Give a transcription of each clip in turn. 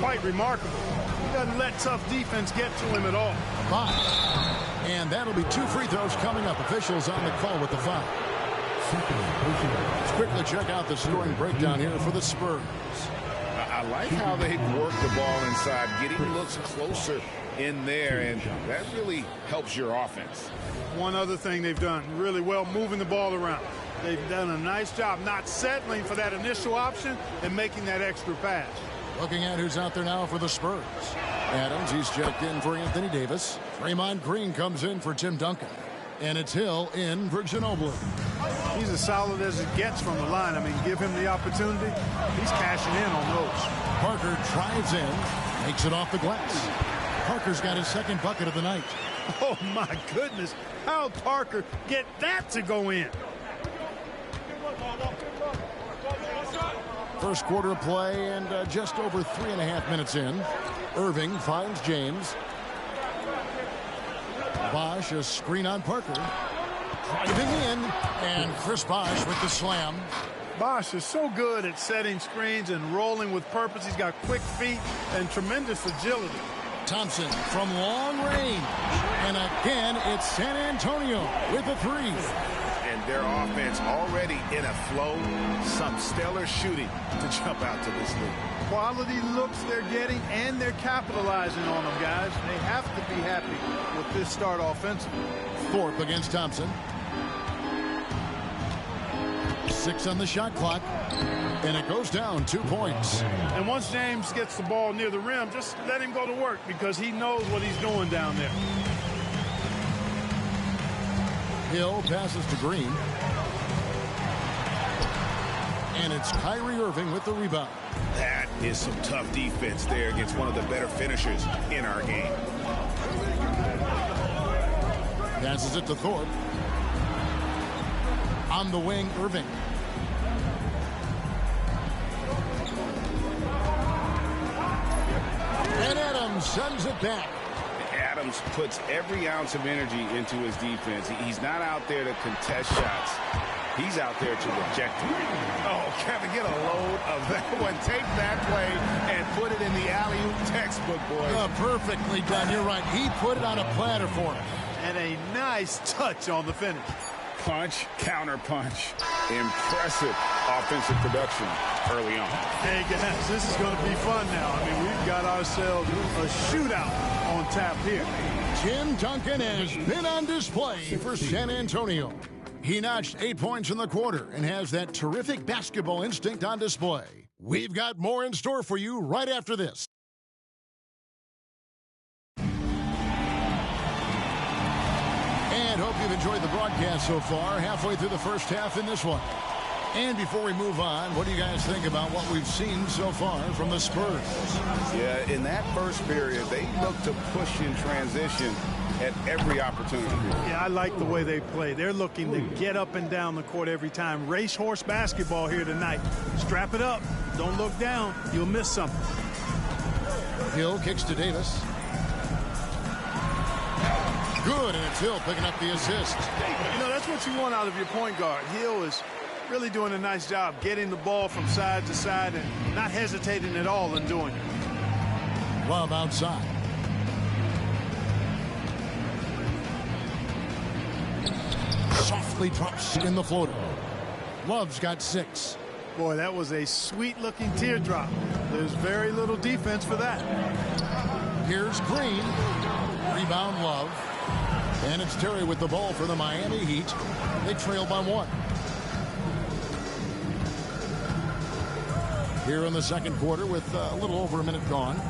quite remarkable. He doesn't let tough defense get to him at all. 5. And that'll be 2 free throws coming up. Officials on the call with the foul. Let's quickly check out the scoring breakdown here for the Spurs. I like how they work the ball inside, getting looks closer in there, and that really helps your offense. One other thing they've done really well, moving the ball around. They've done a nice job not settling for that initial option and making that extra pass. Looking at who's out there now for the Spurs. Adams, he's checked in for Anthony Davis. Draymond Green comes in for Tim Duncan. And it's Hill in for Ginobili. He's as solid as it gets from the line. I mean, give him the opportunity. He's cashing in on those. Parker drives in, makes it off the glass. Parker's got his second bucket of the night. Oh, my goodness. How'd Parker get that to go in? First quarter of play and just over 3.5 minutes in. Irving finds James. Bosh, a screen on Parker. Driving in, and Chris Bosh with the slam. Bosh is so good at setting screens and rolling with purpose. He's got quick feet and tremendous agility. Thompson from long range. And again, it's San Antonio with a 3. And their offense already in a flow. Some stellar shooting to jump out to this lead. Quality looks they're getting, and they're capitalizing on them, guys. They have to be happy with this start offensively. Thorpe against Thompson. 6 on the shot clock. And it goes down 2 points. And once James gets the ball near the rim, just let him go to work because he knows what he's doing down there. Hill passes to Green. And it's Kyrie Irving with the rebound. That is some tough defense there against one of the better finishers in our game. Passes it to Thorpe. On the wing, Irving. And Adams sends it back. Adams puts every ounce of energy into his defense. He's not out there to contest shots. He's out there to reject them. Oh, Kevin, get a load of that one. Take that play and put it in the alley-oop textbook, boys. Perfectly done. You're right. He put it on a platter for him. And a nice touch on the finish. Punch, counter punch. Impressive offensive production early on. Hey, guys, this is going to be fun now. I mean, we've got ourselves a shootout on tap here. Tim Duncan has been on display for San Antonio. He notched 8 points in the quarter and has that terrific basketball instinct on display. We've got more in store for you right after this. And hope you've enjoyed the broadcast so far, halfway through the first half in this one. And before we move on, what do you guys think about what we've seen so far from the Spurs? Yeah, in that first period, they looked to push in transition at every opportunity. Yeah, I like the way they play. They're looking to get up and down the court every time. Racehorse basketball here tonight. Strap it up. Don't look down. You'll miss something. Hill kicks to Davis. Good, and it's Hill picking up the assist. You know, that's what you want out of your point guard. Hill is really doing a nice job getting the ball from side to side and not hesitating at all in doing it. Love outside. Softly drops in the floater. Love's got 6. Boy, that was a sweet-looking teardrop. There's very little defense for that. Here's Green. Rebound Love. And it's Terry with the ball for the Miami Heat. They trail by 1. Here in the second quarter with a little over a minute gone.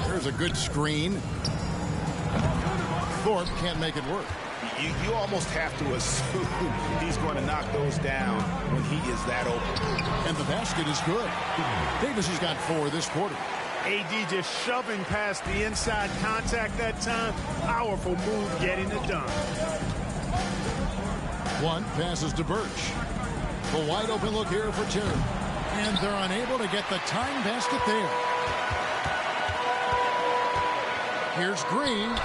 There's a good screen. Thorpe can't make it work. You almost have to assume he's going to knock those down when he is that open. And the basket is good. Davis has got 4 this quarter. AD just shoving past the inside contact that time. Powerful move getting it done. 1 passes to Birch. The wide open look here for Terry. And they're unable to get the tying basket there. Here's Green.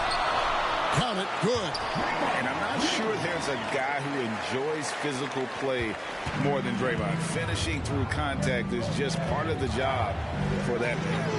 Count it. Good. And I'm not sure there's a guy who enjoys physical play more than Draymond. Finishing through contact is just part of the job for that man.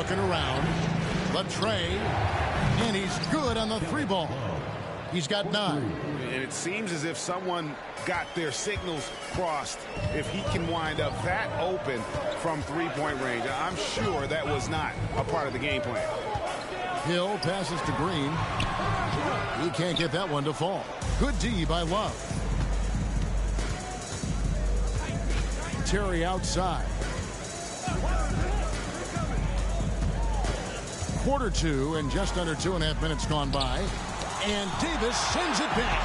Looking around. The tray. And he's good on the 3-ball. He's got 9. And it seems as if someone got their signals crossed. If he can wind up that open from 3-point range, I'm sure that was not a part of the game plan. Hill passes to Green. He can't get that one to fall. Good D by Love. Terry outside. Quarter 2 and just under 2.5 minutes gone by. And Davis sends it back.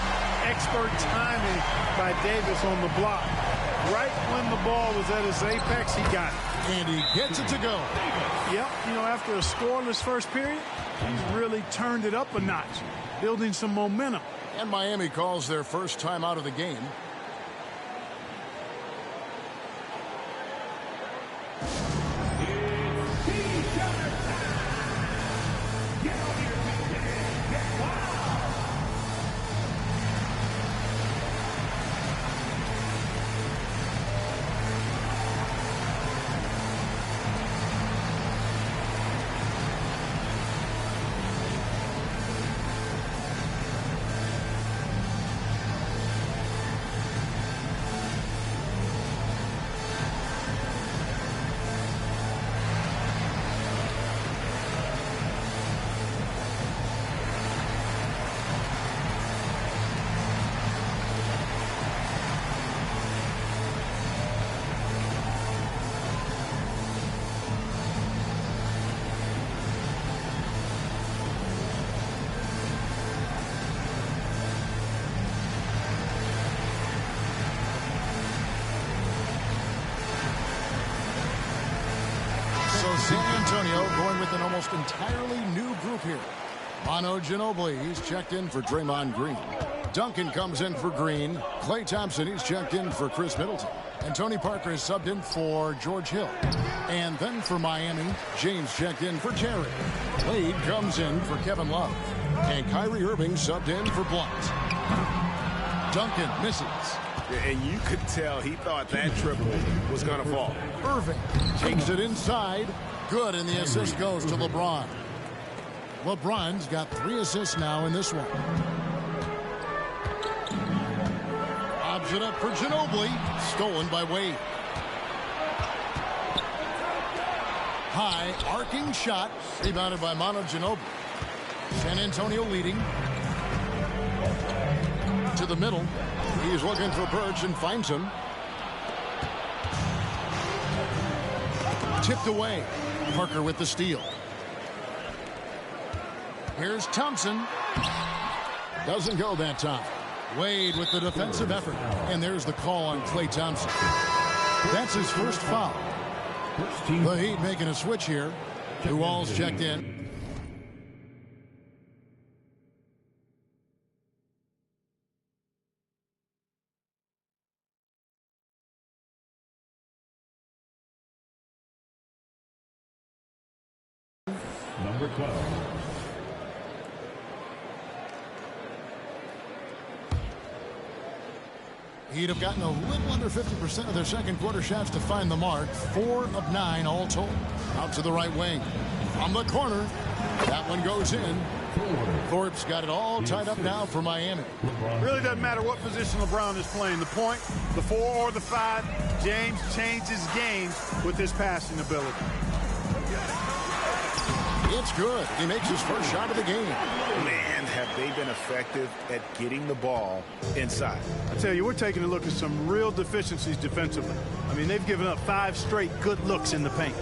Expert timing by Davis on the block. Right when the ball was at its apex, he got it. And he gets it to go. Yep, you know, after a scoreless first period, he's really turned it up a notch, building some momentum. And Miami calls their first time out of the game. San Antonio going with an almost entirely new group here. Manu Ginobili, he's checked in for Draymond Green. Duncan comes in for Green. Klay Thompson, he's checked in for Chris Middleton. And Tony Parker is subbed in for George Hill. And then for Miami, James checked in for Terry. Wade comes in for Kevin Love. And Kyrie Irving subbed in for Blunt. Duncan misses. And you could tell he thought that triple was going to fall. Irving takes it inside. Good, and the assist goes to LeBron. LeBron's got 3 assists now in this one. Lobs it up for Ginobili. Stolen by Wade. High, arcing shot. Rebounded by Manu Ginobili. San Antonio leading. To the middle. He's looking for Birch and finds him. Tipped away. Parker with the steal. Here's Thompson. Doesn't go that time. Wade with the defensive effort. And there's the call on Klay Thompson. That's his first foul. The Heat making a switch here. 2 Walls checked in. Number 12. He'd have gotten a little under 50% of their second quarter shots to find the mark. 4 of 9 all told. Out to the right wing. From the corner. That one goes in. Thorpe's got it all tied up now for Miami. Really doesn't matter what position LeBron is playing. The point, the 4 or the 5. James changes games with his passing ability. It's good. He makes his first shot of the game. Man, have they been effective at getting the ball inside. I tell you, we're taking a look at some real deficiencies defensively. I mean, they've given up 5 straight good looks in the paint.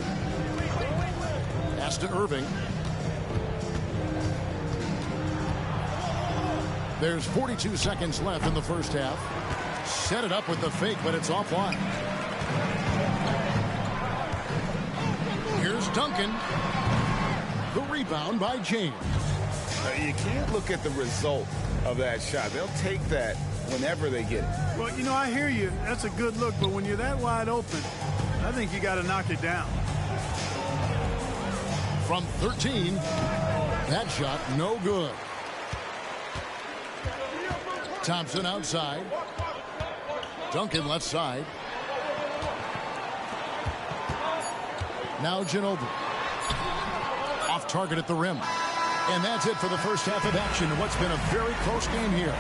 Pass to Irving. There's 42 seconds left in the first half. Set it up with the fake, but it's offline. Here's Duncan. The rebound by James. You can't look at the result of that shot. They'll take that whenever they get it. Well, you know, I hear you. That's a good look, but when you're that wide open, I think you got to knock it down. From 13, that shot no good. Thompson outside. Duncan left side. Now Ginobili. target at the rim. And that's it for the first half of action in what's been a very close game here.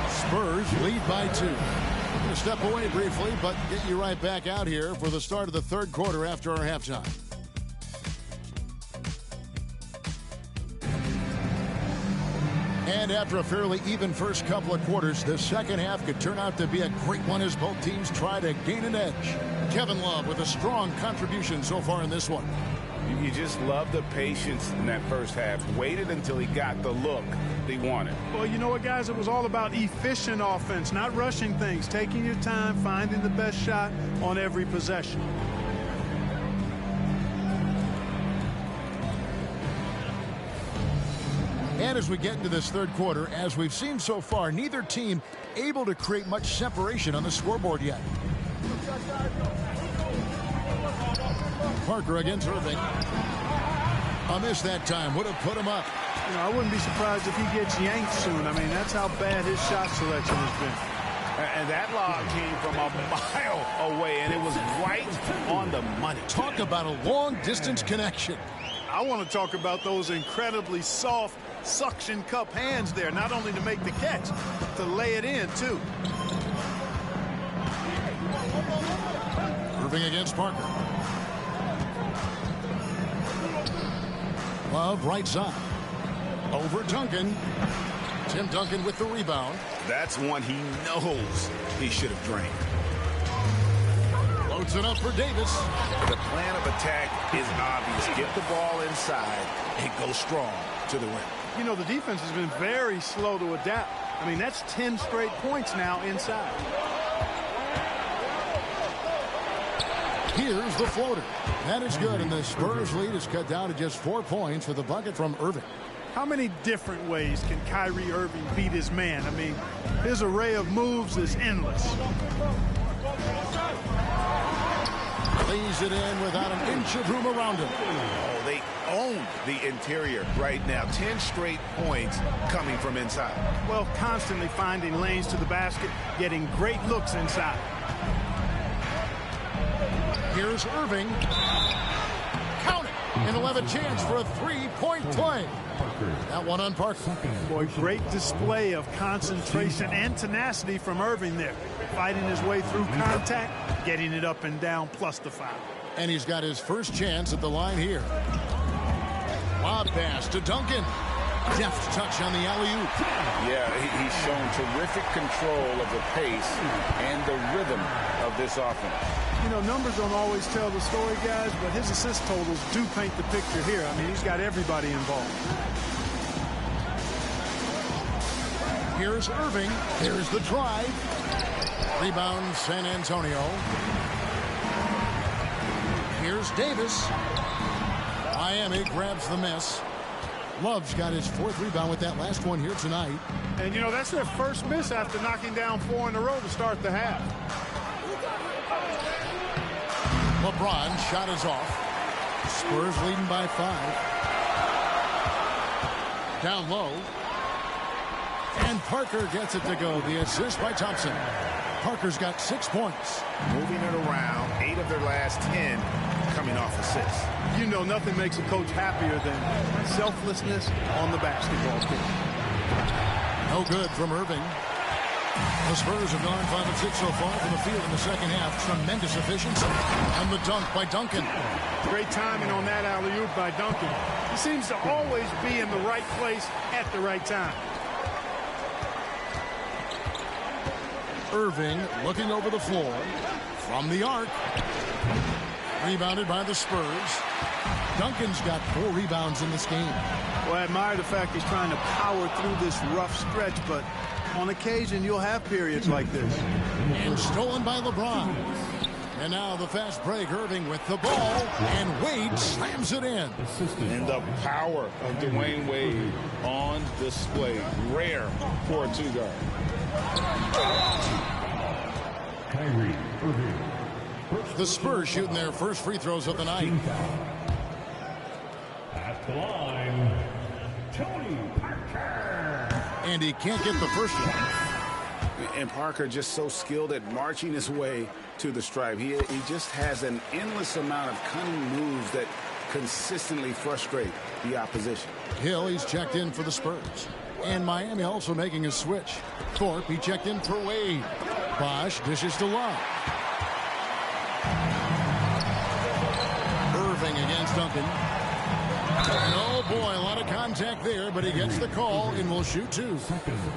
Spurs lead by 2. We're going to step away briefly, but get you right back out here for the start of the third quarter after our halftime. And after a fairly even first couple of quarters, the second half could turn out to be a great one as both teams try to gain an edge. Kevin Love with a strong contribution so far in this one. You just love the patience in that first half. Waited until he got the look they wanted. Well, you know what, guys? It was all about efficient offense, not rushing things, taking your time, finding the best shot on every possession. And as we get into this third quarter, as we've seen so far, neither team able to create much separation on the scoreboard yet. Parker against Irving. A miss that time. Would have put him up. You know, I wouldn't be surprised if he gets yanked soon. I mean, that's how bad his shot selection has been. And that lob came from a mile away, and it was right on the money. Talk about a long-distance connection. I want to talk about those incredibly soft suction cup hands there, not only to make the catch, but to lay it in, too. Irving against Parker. Love right side. Over Duncan. Tim Duncan with the rebound. That's one he knows he should have drained. Loads it up for Davis. The plan of attack is obvious. Get the ball inside and go strong to the rim. You know, the defense has been very slow to adapt. I mean, that's 10 straight points now inside. Here's the floater. That is good, and the Spurs lead is cut down to just 4 points with a bucket from Irving. How many different ways can Kyrie Irving beat his man? I mean, his array of moves is endless. Lays it in without an inch of room around him. Oh, they own the interior right now. 10 straight points coming from inside. Well, constantly finding lanes to the basket, getting great looks inside. Here's Irving. Count it. And he'll have a chance for a three-point play. That one on Parker. Boy, great display of concentration and tenacity from Irving there. Fighting his way through contact, getting it up and down, plus the foul. And he's got his first chance at the line here. Lob pass to Duncan. Deft touch on the alley-oop. Yeah, he's shown terrific control of the pace and the rhythm of this offense. You know, numbers don't always tell the story, guys, but his assist totals do paint the picture here. I mean, he's got everybody involved. Here's Irving. Here's the drive. Rebound, San Antonio. Here's Davis. Miami grabs the miss. Love's got his fourth rebound with that last one here tonight. And, you know, that's their first miss after knocking down 4 in a row to start the half. LeBron shot is off. Spurs leading by 5. Down low. And Parker gets it to go. The assist by Thompson. Parker's got 6 points. Moving it around, 8 of their last 10 coming off assists. You know, nothing makes a coach happier than selflessness on the basketball court. No good from Irving. The Spurs have gone 5 of 6 so far from the field in the second half. Tremendous efficiency. And the dunk by Duncan. Great timing on that alley-oop by Duncan. He seems to always be in the right place at the right time. Irving looking over the floor from the arc. Rebounded by the Spurs. Duncan's got 4 rebounds in this game. Well, I admire the fact he's trying to power through this rough stretch, but on occasion you'll have periods like this. And stolen by LeBron. And now the fast break. Irving with the ball. And Wade slams it in. And the power of Dwayne Wade on display. Rare for a 2-guard. Kyrie Irving. The Spurs shooting their first free throws of the night. At the line, Tony Parker. And he can't get the first one. And Parker just so skilled at marching his way to the stripe. He just has an endless amount of cunning moves that consistently frustrate the opposition. Hill, he's checked in for the Spurs. And Miami also making a switch. Thorpe, he checked in for Wade. Bosch dishes to Love. Irving against Duncan. And oh boy, a lot of contact there, but he gets the call and will shoot two.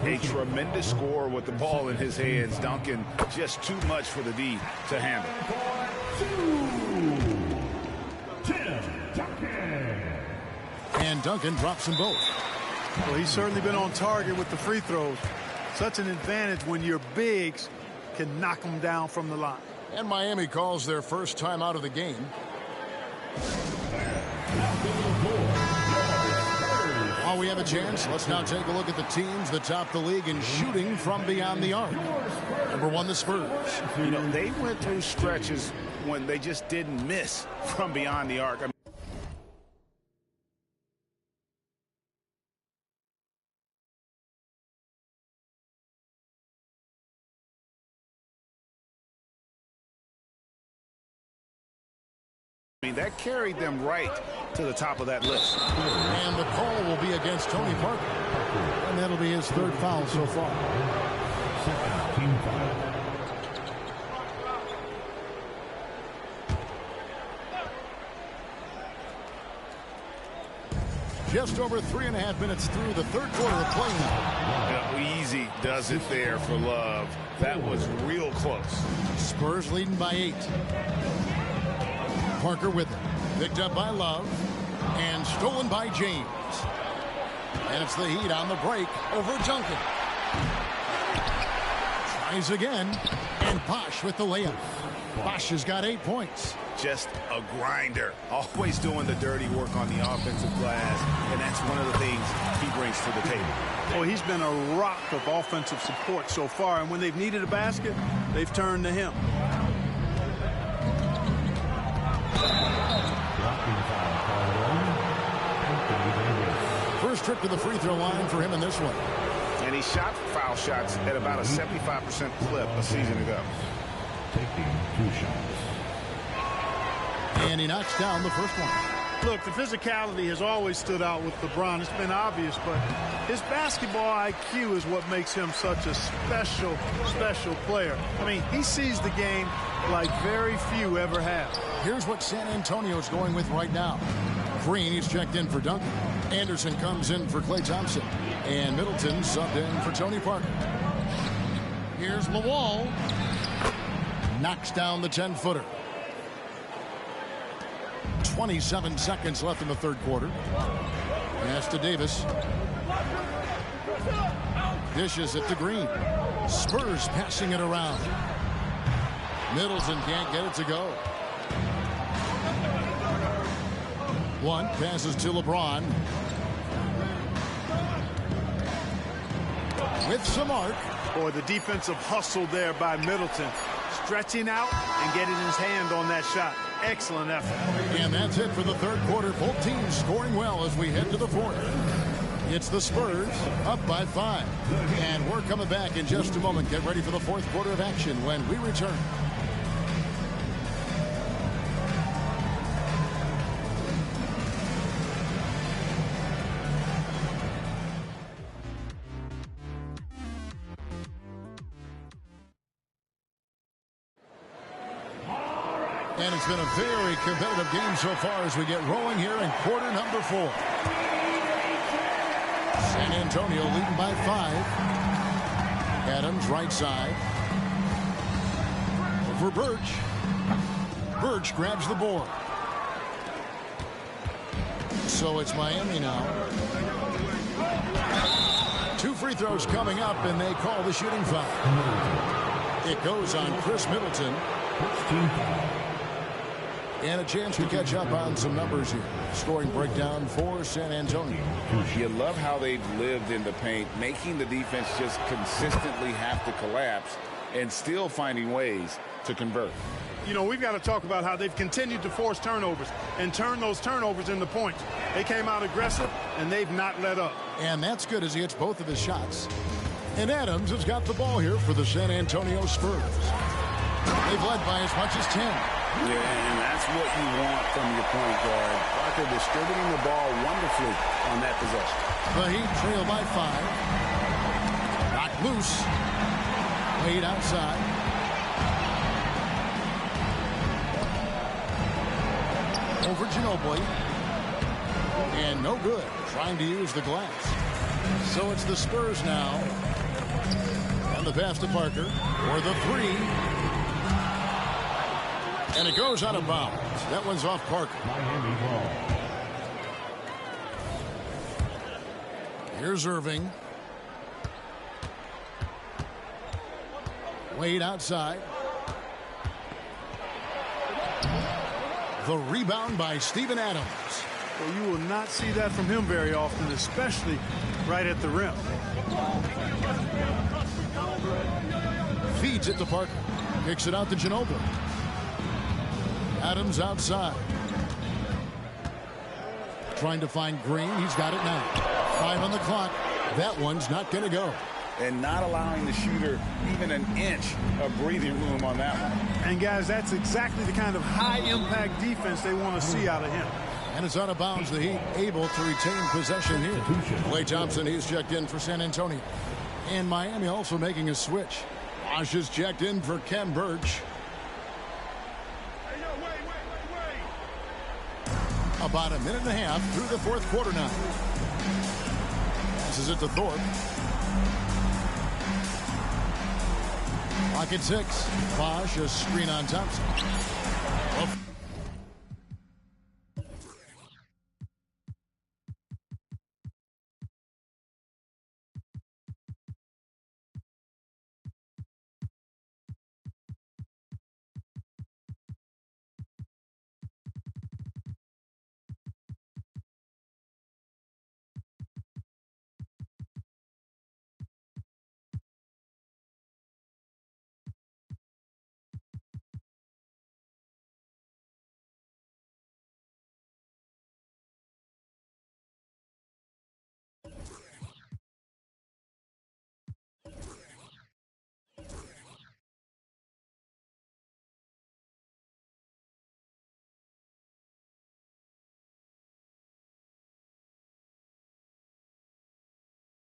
A tremendous score with the ball in his hands. Duncan just too much for the D to handle. And Duncan drops them both. Well, he's certainly been on target with the free throws. Such an advantage when your bigs can knock them down from the line. And Miami calls their first time out of the game. While we have a chance, let's now take a look at the teams that top the league in shooting from beyond the arc. Number one, the Spurs. You know, they went through stretches when they just didn't miss from beyond the arc. That carried them right to the top of that list. And the call will be against Tony Parker. And that'll be his third foul so far. Second team foul. Just over 3.5 minutes through the third quarter of play now. Easy does it there for Love. That was real close. Spurs leading by 8. Parker with it. Picked up by Love. And stolen by James. And it's the Heat on the break over Duncan. Tries again. And Bosch with the layup. Bosch has got 8 points. Just a grinder. Always doing the dirty work on the offensive glass. And that's one of the things he brings to the table. Well, he's been a rock of offensive support so far. And when they've needed a basket, they've turned to him. First trip to the free throw line for him in this one. And he shot foul shots at about a 75% clip a season ago. Taking 2 shots. And he knocks down the first one. Look, the physicality has always stood out with LeBron. It's been obvious, but his basketball IQ is what makes him such a special player. I mean, he sees the game like very few ever have. Here's what San Antonio's going with right now. Green, he's checked in for Duncan. Anderson comes in for Klay Thompson. And Middleton subbed in for Tony Parker. Here's Lawal. Knocks down the 10-footer. 27 seconds left in the third quarter. Pass to Davis. Dishes it to Green. Spurs passing it around. Middleton can't get it to go. One passes to LeBron. With some arc. Boy, the defensive hustle there by Middleton. Stretching out and getting his hand on that shot. Excellent effort. And that's it for the third quarter. Both teams scoring well as we head to the fourth. It's the Spurs up by 5. And we're coming back in just a moment. Get ready for the fourth quarter of action when we return. And it's been a very competitive game so far as we get rolling here in quarter number 4. San Antonio leading by 5. Adams right side. For Birch. Birch grabs the board. So it's Miami now. 2 free throws coming up, and they call the shooting foul. It goes on Chris Middleton. And a chance to catch up on some numbers here. Scoring breakdown for San Antonio. You love how they've lived in the paint, making the defense just consistently have to collapse and still finding ways to convert. You know, we've got to talk about how they've continued to force turnovers and turn those turnovers into points. They came out aggressive, and they've not let up. And that's good as he hits both of his shots. And Adams has got the ball here for the San Antonio Spurs. They've led by as much as 10. Yeah, and that's what you want from your point guard. after distributing the ball wonderfully on that possession. The Heat trail by 5. Knocked loose. Wade outside. Over Ginobili. And no good. Trying to use the glass. So it's the Spurs now. And the pass to Parker for the 3. And it goes out of bounds. That one's off Parker. Miami ball. Here's Irving. Wade outside. The rebound by Steven Adams. Well, you will not see that from him very often, especially right at the rim. Feeds it to Parker. Kicks it out to Ginobili. Adams outside. Trying to find Green. He's got it now. 5 on the clock. That one's not going to go. And not allowing the shooter even an inch of breathing room on that one. And, guys, that's exactly the kind of high-impact defense they want to see out of him. And it's out of bounds. The Heat able to retain possession here. Klay Thompson, he's checked in for San Antonio. And Miami also making a switch. Bosh is checked in for Kem Birch. About a minute and a half through the fourth quarter now. Passes it to Thorpe. Clock at 6. Bosh, a screen on Thompson.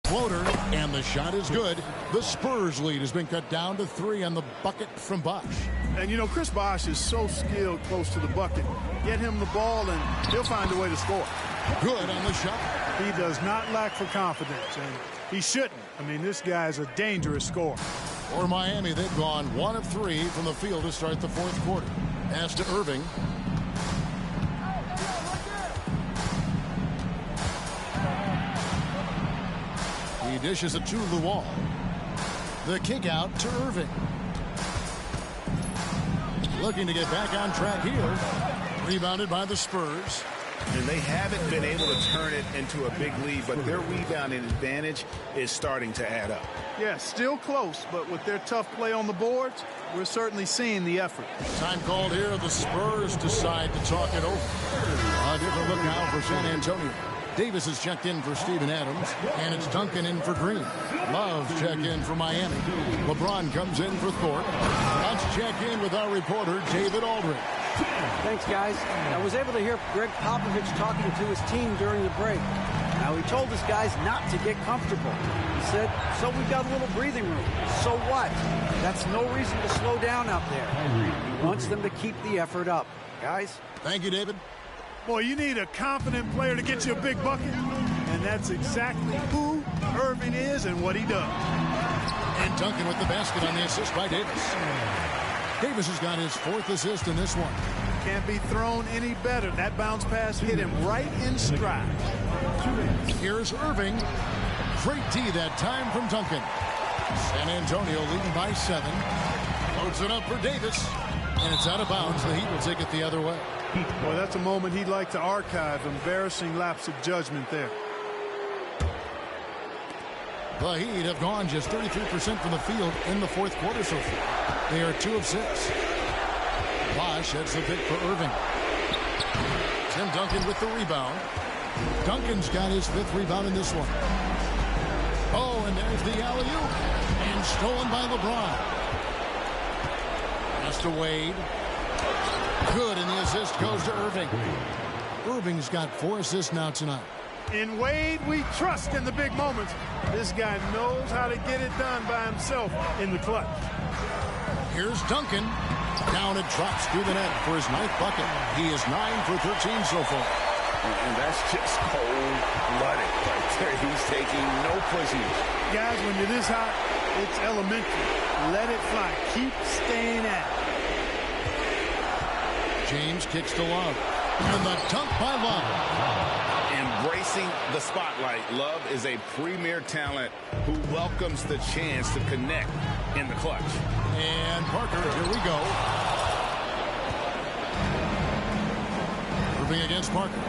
Floater, and the shot is good. The Spurs lead has been cut down to 3 on the bucket from Bosh. And, you know, Chris Bosh is so skilled close to the bucket. Get him the ball, and he'll find a way to score. Good on the shot. He does not lack for confidence, and he shouldn't. I mean, this guy is a dangerous scorer. For Miami, they've gone 1 of 3 from the field to start the fourth quarter. Pass to Irving. He dishes it to the wall. The kick out to Irving. Looking to get back on track here. Rebounded by the Spurs. And they haven't been able to turn it into a big lead, but their rebounding advantage is starting to add up. Yeah, still close, but with their tough play on the boards, we're certainly seeing the effort. Time called here. The Spurs decide to talk it over. A different look now for San Antonio. Davis is checked in for Steven Adams, and it's Duncan in for Green. Love check in for Miami. LeBron comes in for Thorpe. Let's check in with our reporter, David Aldridge. Thanks, guys. I was able to hear Greg Popovich talking to his team during the break. Now, he told his guys not to get comfortable. He said, so we've got a little breathing room. So what? That's no reason to slow down out there. He wants them to keep the effort up. Guys? Thank you, David. Boy, you need a confident player to get you a big bucket. And that's exactly who Irving is and what he does. And Duncan with the basket on the assist by Davis. Davis has got his 4th assist in this one. Can't be thrown any better. That bounce pass hit him right in stride. Here's Irving. Great D that time from Duncan. San Antonio leading by 7. Loads it up for Davis. And it's out of bounds. The Heat will take it the other way. Boy, that's a moment he'd like to archive. Embarrassing lapse of judgment there. The Heat have gone just 33% from the field in the fourth quarter so far. They are 2 of 6. Bosh heads the pick for Irving. Tim Duncan with the rebound. Duncan's got his 5th rebound in this one. Oh, and there's the alley-oop. And stolen by LeBron. Pass to Wade. Good, and the assist goes to Irving. Irving's got 4 assists now tonight. In Wade, we trust in the big moments. This guy knows how to get it done by himself in the clutch. Here's Duncan. Down it drops through the net for his 9th bucket. He is 9 for 13 so far. And that's just cold-blooded right there. He's taking no prisoners. Guys, when you're this hot, it's elementary. Let it fly. Keep staying at it. James kicks to Love. And the dunk by Love. Embracing the spotlight, Love is a premier talent who welcomes the chance to connect in the clutch. And Parker, here we go. Irving against Parker.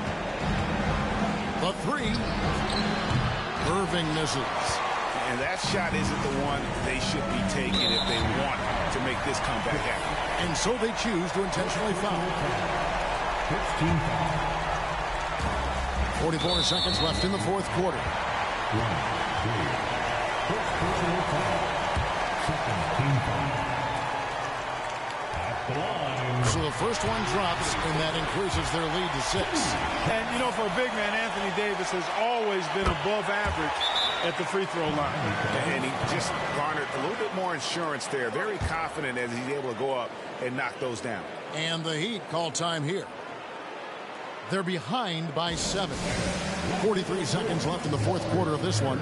The 3. Irving misses. And that shot isn't the one they should be taking if they want to make this comeback happen. And so they choose to intentionally foul. 44 seconds left in the 4th quarter. So the first one drops, and that increases their lead to 6. And, you know, for a big man, Anthony Davis has always been above average at the free throw line. And he just garnered a little bit more insurance there. Very confident as he's able to go up and knock those down. And the Heat call time here. They're behind by 7. 43 seconds left in the 4th quarter of this one.